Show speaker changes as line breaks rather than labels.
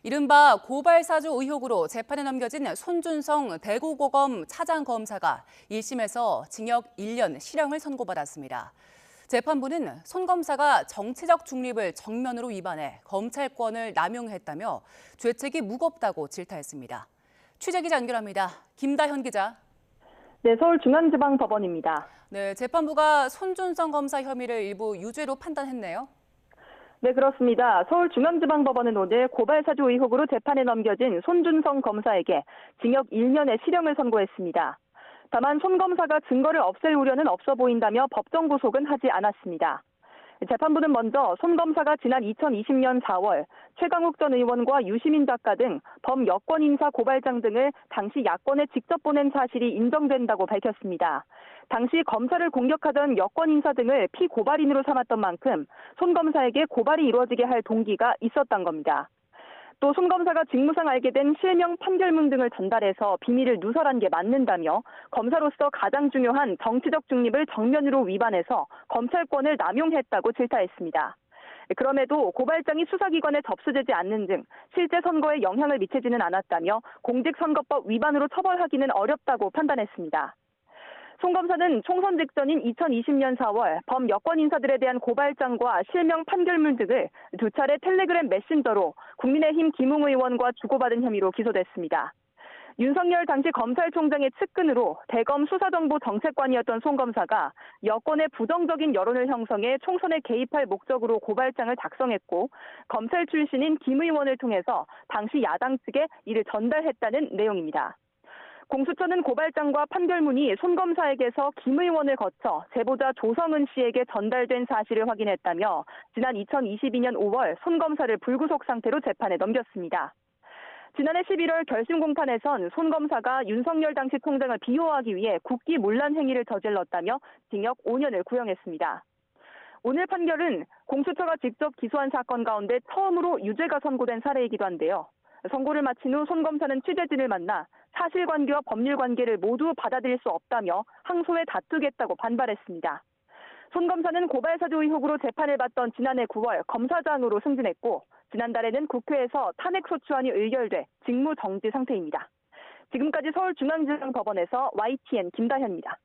이른바 고발사주 의혹으로 재판에 넘겨진 손준성 대구고검 차장검사가 1심에서 징역 1년 실형을 선고받았습니다. 재판부는 손 검사가 정치적 중립을 정면으로 위반해 검찰권을 남용했다며 죄책이 무겁다고 질타했습니다. 취재기자 연결합니다. 김다현 기자.
네, 서울중앙지방법원입니다.
네, 재판부가 손준성 검사 혐의를 일부 유죄로 판단했네요.
네, 그렇습니다. 서울중앙지방법원은 오늘 고발사주 의혹으로 재판에 넘겨진 손준성 검사에게 징역 1년의 실형을 선고했습니다. 다만 손 검사가 증거를 없앨 우려는 없어 보인다며 법정 구속은 하지 않았습니다. 재판부는 먼저 손 검사가 지난 2020년 4월 최강욱 전 의원과 유시민 작가 등 범여권 인사 고발장 등을 당시 야권에 직접 보낸 사실이 인정된다고 밝혔습니다. 당시 검사를 공격하던 여권 인사 등을 피고발인으로 삼았던 만큼 손 검사에게 고발이 이루어지게 할 동기가 있었던 겁니다. 또 손 검사가 직무상 알게 된 실명 판결문 등을 전달해서 비밀을 누설한 게 맞는다며 검사로서 가장 중요한 정치적 중립을 정면으로 위반해서 검찰권을 남용했다고 질타했습니다. 그럼에도 고발장이 수사기관에 접수되지 않는 등 실제 선거에 영향을 미치지는 않았다며 공직선거법 위반으로 처벌하기는 어렵다고 판단했습니다. 손 검사는 총선 직전인 2020년 4월 범여권 인사들에 대한 고발장과 실명 판결문 등을 두 차례 텔레그램 메신저로 국민의힘 김웅 의원과 주고받은 혐의로 기소됐습니다. 윤석열 당시 검찰총장의 측근으로 대검 수사정보 정책관이었던 손 검사가 여권의 부정적인 여론을 형성해 총선에 개입할 목적으로 고발장을 작성했고 검찰 출신인 김 의원을 통해서 당시 야당 측에 이를 전달했다는 내용입니다. 공수처는 고발장과 판결문이 손 검사에게서 김 의원을 거쳐 제보자 조성은 씨에게 전달된 사실을 확인했다며 지난 2022년 5월 손 검사를 불구속 상태로 재판에 넘겼습니다. 지난해 11월 결심 공판에선 손 검사가 윤석열 당시 총장을 비호하기 위해 국기문란 행위를 저질렀다며 징역 5년을 구형했습니다. 오늘 판결은 공수처가 직접 기소한 사건 가운데 처음으로 유죄가 선고된 사례이기도 한데요. 선고를 마친 후 손 검사는 취재진을 만나 사실관계와 법률관계를 모두 받아들일 수 없다며 항소에 다투겠다고 반발했습니다. 손 검사는 고발사주 의혹으로 재판을 받던 지난해 9월 검사장으로 승진했고 지난달에는 국회에서 탄핵소추안이 의결돼 직무 정지 상태입니다. 지금까지 서울중앙지방법원에서 YTN 김다현입니다.